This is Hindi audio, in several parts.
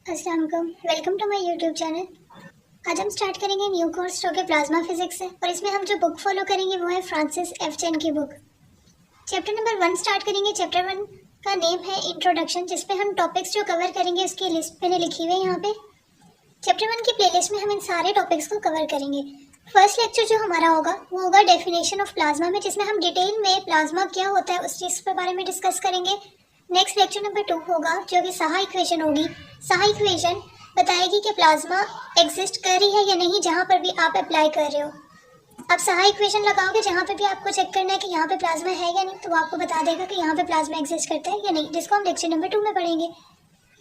अस्सलाम वालेकुम, welcome to my YouTube channel. आज हम स्टार्ट करेंगे न्यू कोर्स जो कि प्लाज्मा फिजिक्स है और इसमें हम जो बुक फॉलो करेंगे वो है फ्रांसिस एफ चेन की बुक। चैप्टर नंबर 1 स्टार्ट करेंगे। चैप्टर 1 का नेम है इंट्रोडक्शन, जिसमें हम टॉपिक्स जो कवर करेंगे उसकी लिस्ट मैंने लिखी हुई है यहाँ पे। चैप्टर 1 की प्लेलिस्ट में हम इन सारे टॉपिक्स को कवर करेंगे। फर्स्ट लेक्चर जो हमारा होगा वो होगा डेफिनेशन ऑफ प्लाज्मा में, जिसमें हम डिटेल में प्लाज्मा क्या होता है उस चीज़ के बारे में डिस्कस करेंगे। नेक्स्ट लेक्चर नंबर 2 होगा जो कि साहा इक्वेशन होगी। साहा इक्वेशन बताएगी कि प्लाज्मा एग्जिस्ट कर रही है या नहीं जहाँ पर भी आप अप्लाई कर रहे हो। आप साहा इक्वेशन लगाओगे जहाँ पे भी आपको चेक करना है कि यहाँ पे प्लाज्मा है या नहीं, तो वो आपको बता देगा कि यहाँ पे प्लाज्मा एग्जिस्ट करता है या नहीं, जिसको हम लेक्चर नंबर 2 में पढ़ेंगे।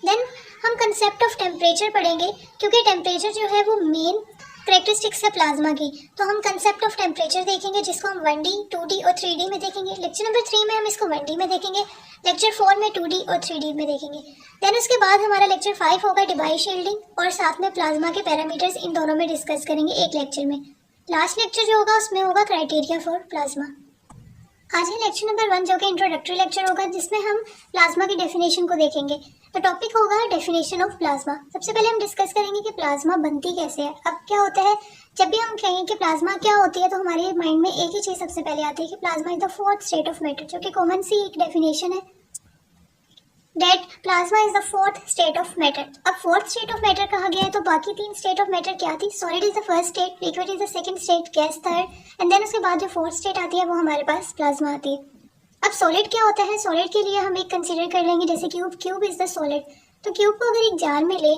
देन हम कंसेप्ट ऑफ टेम्परेचर पढ़ेंगे, क्योंकि टेम्परेचर जो है वो मेन करेक्टरिस्टिक्स है प्लाज्मा की। तो हम कंसेप्ट ऑफ टेम्परेचर देखेंगे, जिसको हम 1D, 2D और 3D में देखेंगे। लेक्चर नंबर 3 में हम इसको 1D में देखेंगे, लेक्चर 4 में 2D और 3D में देखेंगे। देन उसके बाद हमारा लेक्चर 5 होगा डिवाई शील्डिंग, और साथ में प्लाज्मा के पैरामीटर्स इन दोनों में डिस्कस करेंगे एक लेक्चर में। लास्ट लेक्चर जो होगा उसमें होगा क्राइटेरिया फॉर प्लाज्मा। आज है लेक्चर नंबर 1 जो कि इंट्रोडक्टरी लेक्चर होगा, जिसमें हम प्लाज्मा की डेफिनेशन को देखेंगे। तो टॉपिक होगा डेफिनेशन ऑफ प्लाज्मा। सबसे पहले हम डिस्कस करेंगे कि प्लाज्मा बनती कैसे है। अब क्या होता है, जब भी हम कहेंगे कि प्लाज्मा क्या होती है तो हमारे माइंड में एक ही चीज़ सबसे पहले आती है कि plasma is the fourth state of matter, जो कि कॉमन सी एक डेफिनेशन है, that plasma is the fourth state of matter. अब फोर्थ स्टेट ऑफ मैटर कहा गया है तो बाकी 3 स्टेट ऑफ मैटर क्या थी? Solid is the first state, liquid is the second state, gas third, and then उसके बाद जो फोर्थ स्टेट आती है वो हमारे पास प्लाज्मा आती है। अब सॉलिड क्या होता है? सॉलिड के लिए हम एक कंसीडर कर लेंगे जैसे cube. Cube is the solid. तो क्यूब को अगर एक जार में ले,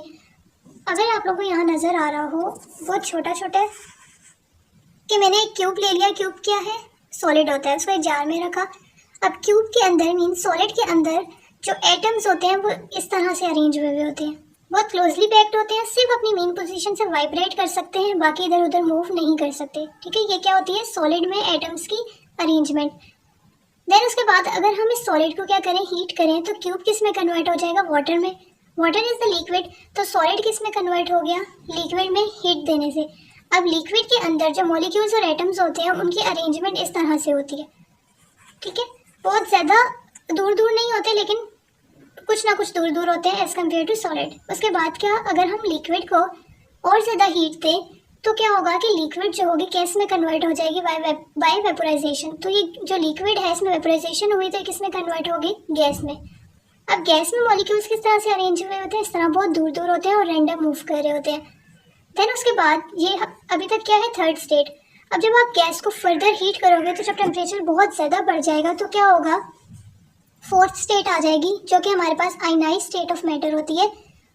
अगर आप लोगों को यहाँ नजर आ रहा हो बहुत छोटा छोटा कि मैंने एक क्यूब ले लिया, क्यूब क्या है? सॉलिड होता है, उसको एक जार में रखा। अब क्यूब के अंदर मीन सॉलिड के अंदर जो एटम्स होते हैं वो इस तरह से अरेंज हुए हुए होते हैं, बहुत क्लोजली पैक्ड होते हैं, सिर्फ अपनी मेन पोजीशन से वाइब्रेट कर सकते हैं, बाकी इधर उधर मूव नहीं कर सकते। ठीक है, ये क्या होती है? सॉलिड में एटम्स की अरेंजमेंट। देन उसके बाद अगर हम इस सॉलिड को क्या करें, हीट करें, तो क्यूब किस में कन्वर्ट हो जाएगा? वाटर में। वाटर इज द लिक्विड, तो सॉलिड किस में कन्वर्ट हो गया? लिक्विड में, हीट देने से। अब लिक्विड के अंदर जो मॉलिक्यूल्स और एटम्स होते हैं उनकी अरेंजमेंट इस तरह से होती है। ठीक है, बहुत ज़्यादा दूर दूर नहीं होते, लेकिन कुछ ना कुछ दूर दूर होते हैं एज कम्पेयर टू सॉलिड। उसके बाद क्या, अगर हम लिक्विड को और ज़्यादा हीट दें तो क्या होगा कि लिक्विड जो होगी गैस में कन्वर्ट हो जाएगी बाय वेपोराइजेशन। तो ये जो लिक्विड है इसमें वेपोराइजेशन हुई तो किस में कन्वर्ट होगी? गैस में। अब गैस में मॉलिक्यूल्स किस तरह से अरेंज हुए होते हैं? इस तरह बहुत दूर दूर होते हैं और रैंडम मूव कर रहे होते हैं। देन उसके बाद ये अभी तक क्या है? Third state. अब जब आप गैस को फर्दर हीट करोगे तो जब टेम्परेचर बहुत ज़्यादा बढ़ जाएगा तो क्या होगा? फोर्थ स्टेट आ जाएगी, जो कि हमारे पास आयनाइज स्टेट ऑफ मैटर होती है,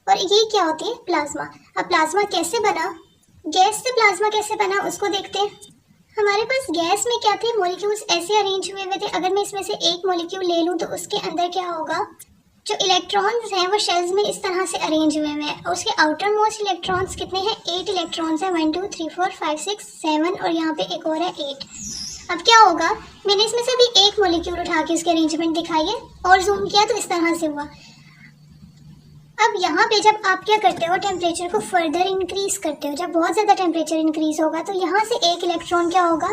और ये क्या होती है? प्लाज्मा। अब प्लाज्मा कैसे बना, गैस से प्लाज्मा कैसे बना उसको देखते हैं। हमारे पास गैस में क्या थे? मॉलिक्यूल्स ऐसे अरेंज हुए हुए थे। अगर मैं इसमें से एक मॉलिक्यूल ले लूँ तो उसके अंदर क्या होगा? जो इलेक्ट्रॉन्स हैं वो शेल्स में इस तरह से अरेंज हुए हैं, और उसके आउटर मोस्ट इलेक्ट्रॉन्स कितने हैं? 8 इलेक्ट्रॉन्स हैं। 1 2 3 4 5 6 7 और यहाँ पे एक और है 8। अब क्या होगा, मैंने इसमें से भी एक मॉलिक्यूल उठा के उसकी अरेंजमेंट दिखाई है और जूम किया तो इस तरह से हुआ। अब यहाँ पे जब आप क्या करते हो, टेम्परेचर को फर्दर इंक्रीज करते हो, जब बहुत ज़्यादा टेम्परेचर इंक्रीज होगा तो यहाँ से एक इलेक्ट्रॉन क्या होगा?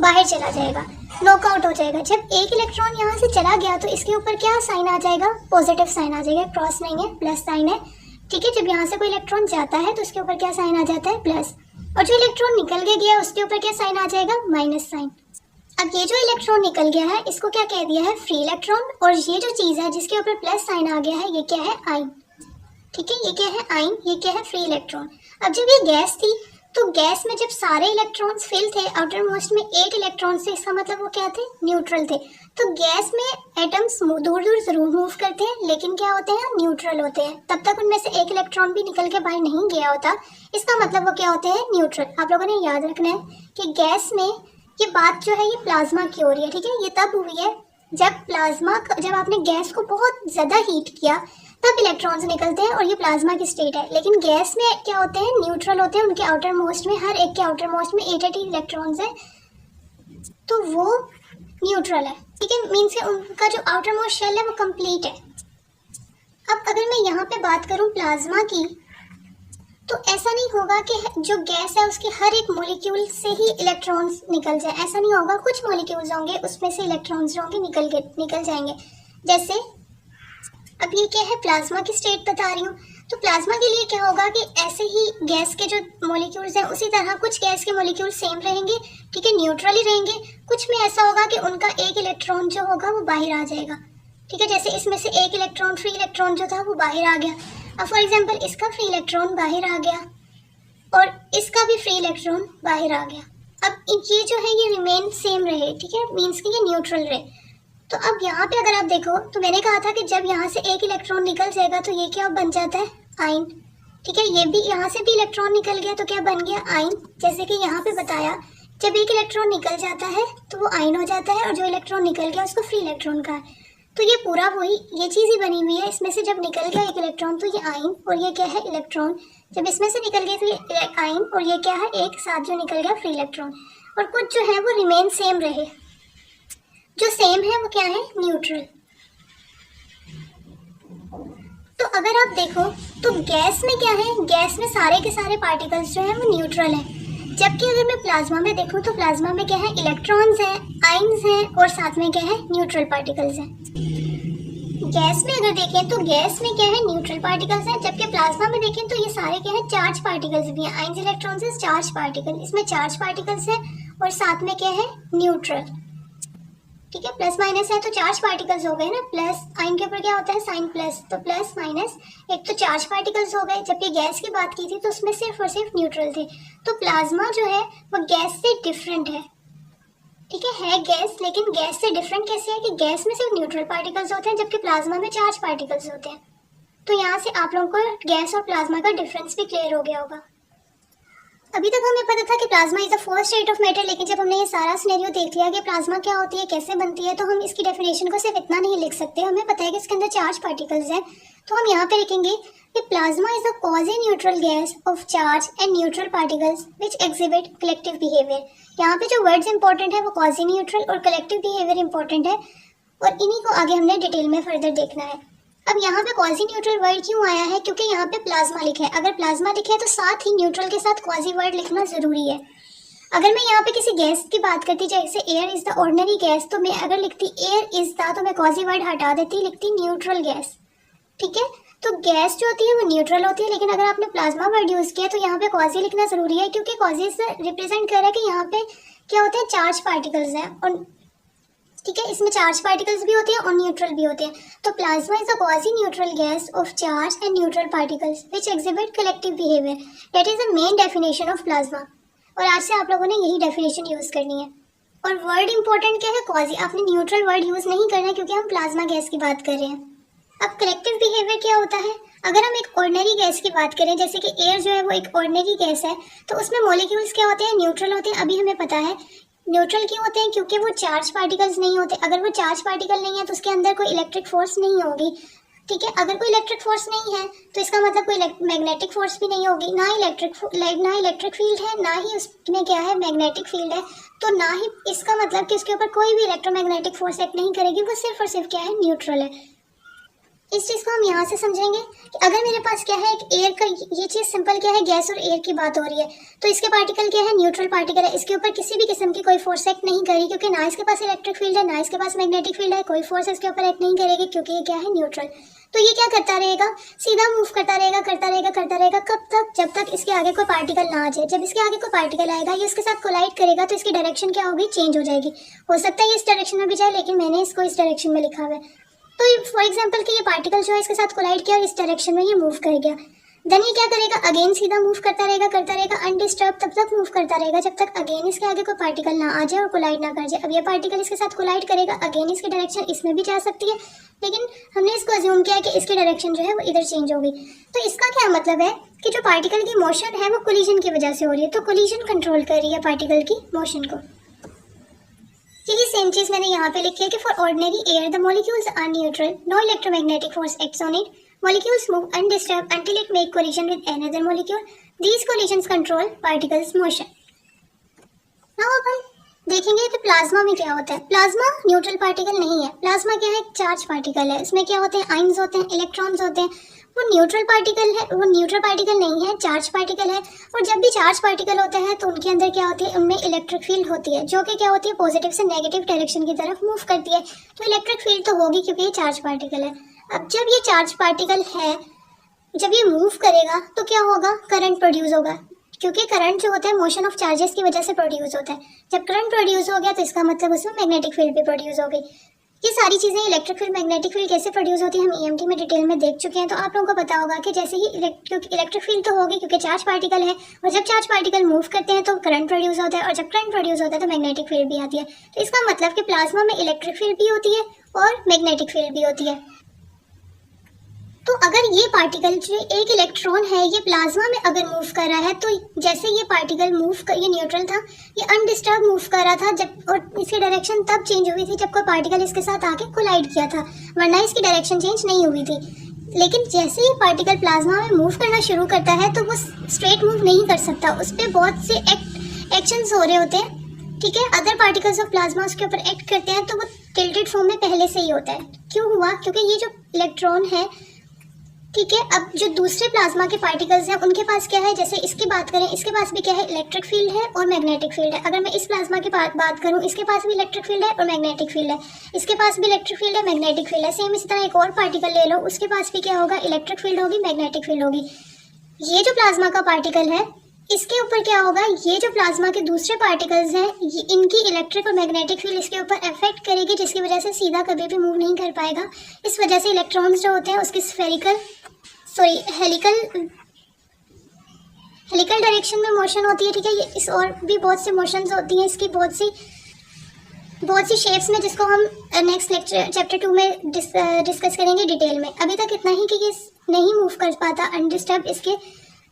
बाहर चला जाएगा, नॉकआउट हो जाएगा। जब एक इलेक्ट्रॉन यहाँ से चला गया तो इसके ऊपर क्या साइन आ जाएगा? पॉजिटिव साइन आ जाएगा, क्रॉस नहीं है, प्लस साइन है। ठीक है, जब यहाँ से कोई इलेक्ट्रॉन जाता है तो उसके ऊपर क्या साइन आ जाता है? प्लस। और जो इलेक्ट्रॉन निकल के गया उसके ऊपर क्या साइन आ जाएगा? Minus sign. अब ये जो इलेक्ट्रॉन निकल गया है इसको क्या कह दिया है? Free electron. और ये जो चीज़ है जिसके ऊपर प्लस साइन आ गया है ये क्या है? आयन। ठीक है, ये क्या है? आयन। ये क्या है? Free electron. अब जब ये गैस थी तो गैस में जब सारे इलेक्ट्रॉन्स फिल थे, आउटर मोस्ट में 8 इलेक्ट्रॉन थे, इसका मतलब वो क्या थे? न्यूट्रल थे। तो गैस में एटम्स दूर दूर जरूर मूव करते हैं, लेकिन क्या होते हैं? न्यूट्रल होते हैं। तब तक उनमें से एक इलेक्ट्रॉन भी निकल के बाहर नहीं गया होता, इसका मतलब वो क्या होते हैं? न्यूट्रल। आप लोगों ने याद रखना है कि गैस में ये बात जो है ये प्लाज्मा की हो रही है। ठीक है, ये तब हुई है जब आपने गैस को बहुत ज़्यादा हीट किया तब इलेक्ट्रॉन्स निकलते हैं और ये प्लाज्मा की स्टेट है। लेकिन गैस में क्या होते हैं? न्यूट्रल होते हैं। उनके आउटर मोस्ट में, हर एक के आउटर मोस्ट में 8 इलेक्ट्रॉन्स हैं, तो वो न्यूट्रल है। ठीक है, मीन्स के उनका जो आउटर मोस्ट शेल है वो कंप्लीट है। अब अगर मैं यहाँ पे बात करूँ प्लाज्मा की, तो ऐसा नहीं होगा कि जो गैस है उसके हर एक मॉलिक्यूल से ही इलेक्ट्रॉन्स निकल जाए, ऐसा नहीं होगा। कुछ मॉलिक्यूल्स होंगे उसमें से इलेक्ट्रॉन्स जो होंगे निकल जाएंगे। जैसे अब ये क्या है? प्लाज्मा की स्टेट बता रही हूँ। तो प्लाज्मा के लिए क्या होगा कि ऐसे ही गैस के जो मॉलिक्यूल्स हैं उसी तरह कुछ गैस के मॉलिक्यूल सेम रहेंगे, ठीक है, न्यूट्रल ही रहेंगे। कुछ में ऐसा होगा कि उनका एक इलेक्ट्रॉन जो होगा वो बाहर आ जाएगा, ठीक है। जैसे इसमें से एक इलेक्ट्रॉन फ्री इलेक्ट्रॉन जो था वो बाहर आ गया। अब फॉर एग्जांपल इसका फ्री इलेक्ट्रॉन बाहर आ गया और इसका भी फ्री इलेक्ट्रॉन बाहर आ गया। अब ये जो है ये रिमेन सेम रहे, ठीक है, मीन्स कि ये न्यूट्रल रहे। तो अब यहाँ पे अगर आप देखो तो मैंने कहा था कि जब यहाँ से एक इलेक्ट्रॉन निकल जाएगा तो ये क्या बन जाता है, आयन, ठीक है। ये भी यहाँ से भी इलेक्ट्रॉन निकल गया तो क्या बन गया, आयन। जैसे कि यहाँ पे बताया जब एक इलेक्ट्रॉन निकल जाता है तो वो आयन हो जाता है और जो इलेक्ट्रॉन निकल गया उसको फ्री इलेक्ट्रॉन का है। तो ये पूरा वही ये चीज़ ही बनी हुई है। इसमें से जब निकल गया एक इलेक्ट्रॉन तो ये आयन और ये क्या है, इलेक्ट्रॉन। जब इसमें से निकल गया तो ये आयन और ये क्या है, एक साथ जो निकल गया फ्री इलेक्ट्रॉन। और कुछ जो है वो रिमेन सेम रहे, जो सेम है वो क्या है, न्यूट्रल। तो अगर आप देखो तो गैस में क्या है, गैस में सारे के सारे पार्टिकल्स जो है वो न्यूट्रल हैं। जबकि अगर मैं प्लाज्मा में देखूं तो प्लाज्मा में क्या है, इलेक्ट्रॉन्स हैं, आयन्स हैं और साथ में क्या है, न्यूट्रल पार्टिकल्स हैं। गैस में अगर देखें तो गैस में क्या है, न्यूट्रल पार्टिकल्स हैं। जबकि प्लाज्मा में देखें तो ये सारे क्या है, चार्ज पार्टिकल्स भी हैं। आयन्स, इलेक्ट्रॉन्स, चार्ज पार्टिकल, इसमें चार्ज पार्टिकल्स हैं और साथ में क्या है, न्यूट्रल, ठीक है। प्लस माइनस है तो चार्ज पार्टिकल्स हो गए ना, प्लस आयन के ऊपर क्या होता है, साइन प्लस, तो प्लस माइनस एक तो चार्ज पार्टिकल्स हो गए। जबकि गैस की बात की थी तो उसमें सिर्फ और सिर्फ न्यूट्रल थे। तो प्लाज्मा जो है वो गैस से डिफरेंट है, ठीक है गैस, लेकिन गैस से डिफरेंट कैसे है कि गैस में सिर्फ न्यूट्रल पार्टिकल्स होते हैं जबकि प्लाज्मा में चार्ज पार्टिकल्स होते हैं। तो यहाँ से आप लोगों को गैस और प्लाज्मा का डिफरेंस भी क्लियर हो गया होगा। अभी तक हमें पता था कि plasma is the first state of matter, लेकिन जब हमने ये सारा सिनेरियो देख लिया कि प्लाज्मा क्या होती है, कैसे बनती है, तो हम इसकी डेफिनेशन को सिर्फ इतना नहीं लिख सकते। हमें पता है कि इसके अंदर चार्ज पार्टिकल्स हैं, तो हम यहाँ पे लिखेंगे कि plasma is the quasi neutral gas off charge and neutral particles which exhibit collective behaviour. यहाँ पे जो वर्ड्स इंपॉर्टेंट है वो क्वाजी न्यूट्रल और कलेक्टिव बिहेवियर इंपॉर्टेंट है और इन्हीं को आगे हमने डिटेल में फर्दर देखना है। अब यहाँ पे क्वाजी न्यूट्रल वर्ड क्यों आया है, क्योंकि यहाँ पे प्लाज्मा लिखा है। अगर प्लाज्मा लिखा है तो साथ ही न्यूट्रल के साथ क्वाजी वर्ड लिखना जरूरी है। अगर मैं यहाँ पे किसी गैस की बात करती, जैसे air is the ordinary gas, तो मैं अगर लिखती एयर इज द तो मैं क्वाजी वर्ड हटा देती, लिखती न्यूट्रल गैस, ठीक है। तो गैस जो होती है वो न्यूट्रल होती है, लेकिन अगर आपने प्लाज्मा वर्ड यूज किया तो यहाँ पे क्वाजी लिखना जरूरी है, क्योंकि क्वाजी से रिप्रेजेंट कर रहा है कि यहाँ पे क्या होते हैं, चार्ज पार्टिकल्स हैं और ठीक है, इसमें चार्ज पार्टिकल्स भी होते हैं और न्यूट्रल भी होते हैं। तो plasma is a quasi neutral gas off charge and neutral particles which exhibit collective behaviour, that is the main definition of plasma. और आज से आप लोगों ने यही डेफिनेशन यूज करनी है। और वर्ड इंपॉर्टेंट क्या है, क्वाजी। आपने न्यूट्रल वर्ड यूज नहीं करना है क्योंकि हम प्लाज्मा गैस की बात कर रहे हैं। अब कलेक्टिव बिहेवियर क्या होता है, अगर हम एक ऑर्डिनरी गैस की बात करें, जैसे कि एयर जो है वो एक ऑर्डिनरी गैस है, तो उसमें मॉलिक्यूल्स क्या होते हैं, न्यूट्रल होते हैं। अभी हमें पता है न्यूट्रल क्यों होते हैं, क्योंकि वो चार्ज पार्टिकल्स नहीं होते। अगर वो चार्ज पार्टिकल नहीं है तो उसके अंदर कोई इलेक्ट्रिक फोर्स नहीं होगी, ठीक है। अगर कोई इलेक्ट्रिक फोर्स नहीं है तो इसका मतलब कोई मैग्नेटिक फोर्स भी नहीं होगी, ना इलेक्ट्रिक फील्ड है, ना ही उसमें क्या है, मैग्नेटिक फील्ड है। तो ना ही इसका मतलब कि उसके ऊपर कोई भी इलेक्ट्रोमैग्नेटिक फोर्स एक्ट नहीं करेगी, वो सिर्फ और सिर्फ क्या है, न्यूट्रल है। इस चीज़ को हम यहाँ से समझेंगे कि अगर मेरे पास क्या है, एक एयर का, ये चीज़ सिंपल क्या है, गैस और एयर की बात हो रही है, तो इसके पार्टिकल क्या है, न्यूट्रल पार्टिकल है। इसके ऊपर किसी भी किस्म की कोई फोर्स एक्ट नहीं करेगी, क्योंकि ना इसके पास इलेक्ट्रिक फील्ड है, ना इसके पास मैग्नेटिक फील्ड है, कोई फोर्स इसके ऊपर एक्ट नहीं करेगी क्योंकि ये क्या है, न्यूट्रल। तो ये क्या करता रहेगा, सीधा मूव करता रहेगा, करता रहेगा, करता रहेगा। कब तक, जब तक इसके आगे कोई पार्टिकल ना आ जाए। जब इसके आगे कोई पार्टिकल आएगा, ये इसके साथ कोलाइड करेगा तो इसकी डायरेक्शन क्या होगी, चेंज हो जाएगी। हो सकता है ये इस डायरेक्शन में भी जाए, लेकिन मैंने इसको इस डायरेक्शन में लिखा हुआ है। तो फॉर एग्जांपल कि ये पार्टिकल जो है इसके साथ कोलाइड किया और इस डायरेक्शन में ये मूव कर गया, देन ये क्या करेगा, अगेन सीधा मूव करता रहेगा अनडिस्टर्ब, तब तक मूव करता रहेगा जब तक अगेन इसके आगे कोई पार्टिकल ना आ जाए और कोलाइड ना कर जाए। अब ये पार्टिकल इसके साथ कोलाइड करेगा, अगेन इसकी डायरेक्शन इसमें भी जा सकती है, लेकिन हमने इसको अज्यूम किया कि इसकी डायरेक्शन जो है वो इधर चेंज होगी। तो इसका क्या मतलब है कि जो पार्टिकल की मोशन है वो कोलिजन की वजह से हो रही है, तो कोलिजन कंट्रोल कर रही है पार्टिकल की मोशन को। यही सेम चीज मैंने यहाँ पे लिखी है कि for ordinary air the molecules are neutral, no electromagnetic force acts on it, molecules move undisturbed until it make collision with another molecule, these collisions control particles motion। now अब हम देखेंगे कि प्लाज्मा में क्या होता है। प्लाज्मा न्यूट्रल पार्टिकल नहीं है, प्लाज्मा क्या है, चार्ज पार्टिकल है। इसमें क्या होते हैं, आयन्स होते हैं, इलेक्ट्रॉन्स होते हैं। वो न्यूट्रल पार्टिकल है, वो न्यूट्रल पार्टिकल नहीं है, चार्ज पार्टिकल है। और जब भी चार्ज पार्टिकल होते हैं तो उनके अंदर क्या होती है, उनमें इलेक्ट्रिक फील्ड होती है, जो कि क्या होती है, पॉजिटिव से नेगेटिव डायरेक्शन की तरफ मूव करती है। तो इलेक्ट्रिक फील्ड तो होगी क्योंकि ये चार्ज पार्टिकल है। अब जब ये चार्ज पार्टिकल है जब ये मूव करेगा तो क्या होगा, करंट प्रोड्यूस होगा, क्योंकि करंट जो होता है मोशन ऑफ चार्जेस की वजह से प्रोड्यूस होता है। जब करंट प्रोड्यूस हो गया तो इसका मतलब उसमें मैग्नेटिक फील्ड भी प्रोड्यूस हो गई। ये सारी चीज़ें, इलेक्ट्रिक फील्ड, मैग्नेटिक फील्ड कैसे प्रोड्यूस होती है हम ईएमटी में डिटेल में देख चुके हैं। तो आप लोगों को पता होगा कि जैसे ही इलेक्ट्रिक फील्ड तो होगी क्योंकि चार्ज पार्टिकल है, और जब चार्ज पार्टिकल मूव करते हैं तो करंट प्रोड्यूस होता है, और जब करंट प्रोड्यूस होता है तो मैग्नेटिक फील्ड भी आती है। तो इसका मतलब कि प्लाज्मा में इलेक्ट्रिक फील्ड भी होती है और मैग्नेटिक फील्ड भी होती है। तो अगर ये पार्टिकल जो एक इलेक्ट्रॉन है ये प्लाज्मा में अगर मूव कर रहा है, तो जैसे ये पार्टिकल ये न्यूट्रल था, ये अनडिस्टर्ब मूव कर रहा था जब, और इसकी डायरेक्शन तब चेंज हुई थी जब कोई पार्टिकल इसके साथ आके कोलाइड किया था, वरना इसकी डायरेक्शन चेंज नहीं हुई थी। लेकिन जैसे ही पार्टिकल प्लाज्मा में मूव करना शुरू करता है तो वो स्ट्रेट मूव नहीं कर सकता, उस पर बहुत से एक्शंस हो रहे होते हैं, ठीक है। अदर पार्टिकल्स ऑफ प्लाज्मा उसके ऊपर एक्ट करते हैं, तो वो टिल्टेड फॉर्म में पहले से ही होता है। क्यों हुआ, क्योंकि ये जो इलेक्ट्रॉन है, ठीक है, अब जो दूसरे प्लाज्मा के पार्टिकल्स हैं उनके पास क्या है, जैसे इसकी बात करें, इसके पास भी क्या है, इलेक्ट्रिक फील्ड है और मैग्नेटिक फील्ड है। अगर मैं इस प्लाज्मा की बात करूं, इसके पास भी इलेक्ट्रिक फील्ड है और मैग्नेटिक फील्ड है, इसके पास भी इलेक्ट्रिक फील्ड है, मैग्नेटिक फील्ड है। सेम इसी तरह एक और पार्टिकल ले लो, उसके पास भी क्या होगा, इलेक्ट्रिक फील्ड होगी, मैग्नेटिक फील्ड होगी। ये जो प्लाज्मा का पार्टिकल है इसके ऊपर क्या होगा, ये जो प्लाज्मा के दूसरे पार्टिकल्स हैं इनकी इलेक्ट्रिक और मैग्नेटिक फील्ड इसके ऊपर अफेक्ट करेगी, जिसकी वजह से सीधा कभी भी मूव नहीं कर पाएगा। इस वजह से इलेक्ट्रॉन्स जो होते हैं उसकी हेलिकल डायरेक्शन में मोशन होती है, ठीक है। ये इस और भी बहुत से मोशंस होती हैं, इसकी बहुत सी शेप्स में, जिसको हम नेक्स्ट लेक्चर चैप्टर 2 में डिस्कस करेंगे डिटेल में। अभी तक इतना ही कि ये नहीं मूव कर पाता अनडिस्टर्ब, इसके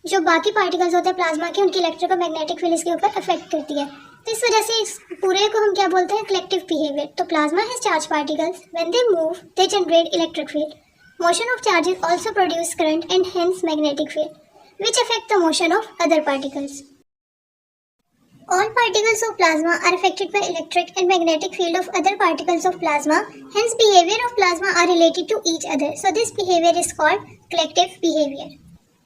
जो बाकी पार्टिकल्स होते हैं प्लाज्मा के, उनकी इलेक्ट्रिक और मैग्नेटिक फील्ड इसके ऊपर अफेक्ट करती है। तो इस वजह से इस पूरे को हम क्या बोलते हैं, कलेक्टिव बिहेवियर। तो plasma has charge particles, when they move they generate electric field. Motion of charges also produce current and hence magnetic field, which affect the motion of other particles. All particles of plasma are affected by electric and magnetic field of other particles of plasma. Hence, behavior of plasma are related to each other. So, this behavior is called collective behavior.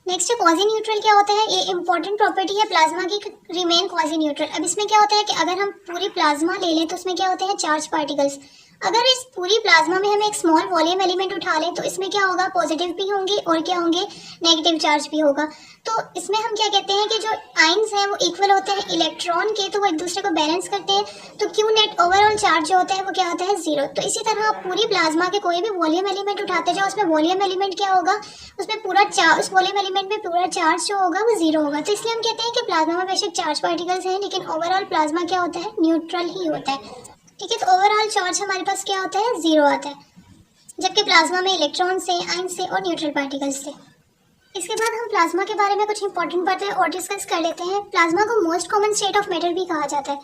Next quasi neutral क्या होता है, ये इंपॉर्टेंट प्रॉपर्टी है प्लाज्मा की, रिमेन क्वाजी न्यूट्रल। अब इसमें क्या होता है कि अगर हम पूरी प्लाज्मा ले लें तो उसमें क्या होते हैं, चार्ज पार्टिकल्स। अगर इस पूरी प्लाज्मा में हम एक स्मॉल वॉल्यूम एलिमेंट उठा लें तो इसमें क्या होगा, पॉजिटिव भी होंगे और क्या होंगे, नेगेटिव चार्ज भी होगा। तो इसमें हम क्या कहते हैं कि जो आयंस हैं वो इक्वल होते हैं इलेक्ट्रॉन के, तो वो एक दूसरे को बैलेंस करते हैं। तो क्यू नेट ओवरऑल चार्ज जो होता है वो क्या होता है, 0। तो इसी तरह आप पूरी प्लाज्मा के कोई भी वॉल्यूम एलिमेंट उठाते जाओ, उसमें वॉल्यूम एलिमेंट क्या होगा, उसमें पूरा उस वॉल्यूम एलिमेंट में पूरा चार्ज जो होगा वो 0 होगा। तो इसलिए हम कहते हैं कि प्लाज्मा में बेशक चार्ज पार्टिकल्स हैं लेकिन ओवरऑल प्लाज्मा क्या होता है, न्यूट्रल ही होता है, ठीक है। तो ओवरऑल चार्ज हमारे पास क्या होता है, 0 आता है, जबकि प्लाज्मा में इलेक्ट्रॉन से, आयन से और न्यूट्रल पार्टिकल्स से। इसके बाद हम प्लाज्मा के बारे में कुछ इंपॉर्टेंट बातें और डिस्कस कर लेते हैं। प्लाज्मा को most common state of matter भी कहा जाता है।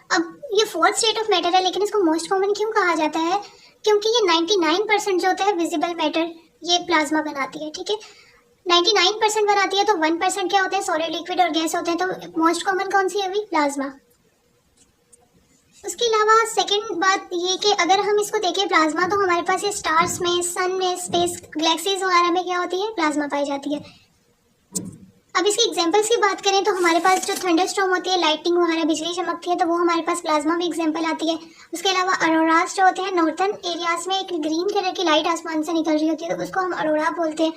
अब ये फोर्थ स्टेट ऑफ मैटर है, लेकिन इसको मोस्ट कॉमन क्यों कहा जाता है, क्योंकि ये 99% जो होता है विजिबल मैटर ये प्लाज्मा बनाती है, ठीक है। 99% बनाती है, तो 1% क्या होते हैं, सॉलिड, लिक्विड और गैस होते हैं। तो मोस्ट कॉमन कौन सी है अभी, प्लाज्मा। उसके अलावा सेकंड बात ये कि अगर हम इसको देखें प्लाज्मा, तो हमारे पास ये स्टार्स में, सन में, स्पेस गैलेक्सीज वगैरह में क्या होती है, प्लाज्मा पाई जाती है। अब इसकी एग्जांपल्स की बात करें तो हमारे पास जो थंडरस्टॉर्म होती है, लाइटिंग वगैरह, बिजली चमकती है, तो वो हमारे पास प्लाज्मा में एग्जांपल आती है। उसके अलावा अरोरास जो होते हैं, नॉर्थन एरियाज में एक ग्रीन कलर की लाइट आसमान से निकल रही होती है, तो उसको हम अरोरा बोलते हैं,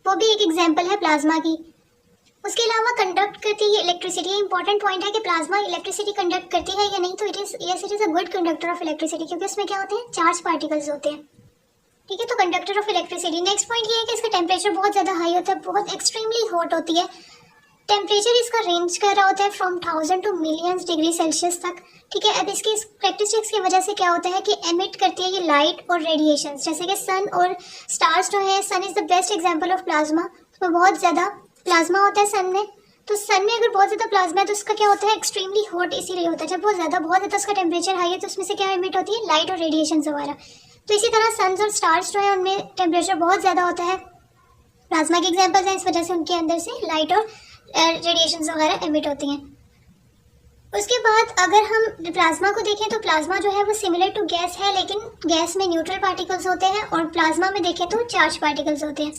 वो भी एक एग्जाम्पल है प्लाज्मा की। उसके अलावा कंडक्ट करती है इलेक्ट्रिसिटी। इंपॉर्टेंट पॉइंट है कि प्लाज्मा इलेक्ट्रिसिटी कंडक्ट करती है या नहीं, तो it is a good conductor of electricity, क्योंकि उसमें क्या होते हैं, चार्ज पार्टिकल्स होते हैं, ठीक है। तो conductor of electricity. Next point ये है कि इसका टेम्परेचर बहुत ज़्यादा हाई होता है, बहुत एक्सट्रीमली हॉट होती है। टेम्परेचर इसका रेंज कर रहा होता है from 1000 to millions degree Celsius तक, ठीक है। अब इसकी कैरेक्टरिस्टिक्स की वजह से क्या होता है कि एमिट करती है ये लाइट और रेडिएशन, जैसे कि सन और स्टार्स जो है, sun is the best example of plasma. उसमें बहुत ज़्यादा प्लाज्मा होता है सन में, तो सन में अगर बहुत ज़्यादा प्लाज्मा है तो उसका क्या होता है, एक्सट्रीमली हॉट इसीलिए होता है। जब बहुत ज़्यादा उसका टेम्परेचर हाई है तो उसमें से क्या एमिट होती है, लाइट और रेडिएशन वगैरह। तो इसी तरह सन्स और स्टार्स जो है उनमें टेम्परेचर बहुत ज़्यादा होता है, प्लाज्मा के एग्जाम्पल्स हैं, इस वजह से उनके अंदर से लाइट और रेडिएशन वगैरह एमिट होती हैं। उसके बाद अगर हम प्लाज्मा को देखें तो प्लाज्मा जो है वो सिमिलर टू गैस है, लेकिन गैस में न्यूट्रल पार्टिकल्स होते हैं और प्लाज्मा में देखें तो चार्ज पार्टिकल्स होते हैं।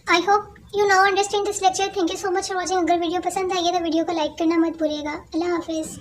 I hope you now understand this lecture. Thank you so much for watching. अगर वीडियो पसंद आई है तो वीडियो को लाइक करना मत भूलिएगा। अल्लाह हाफिज़।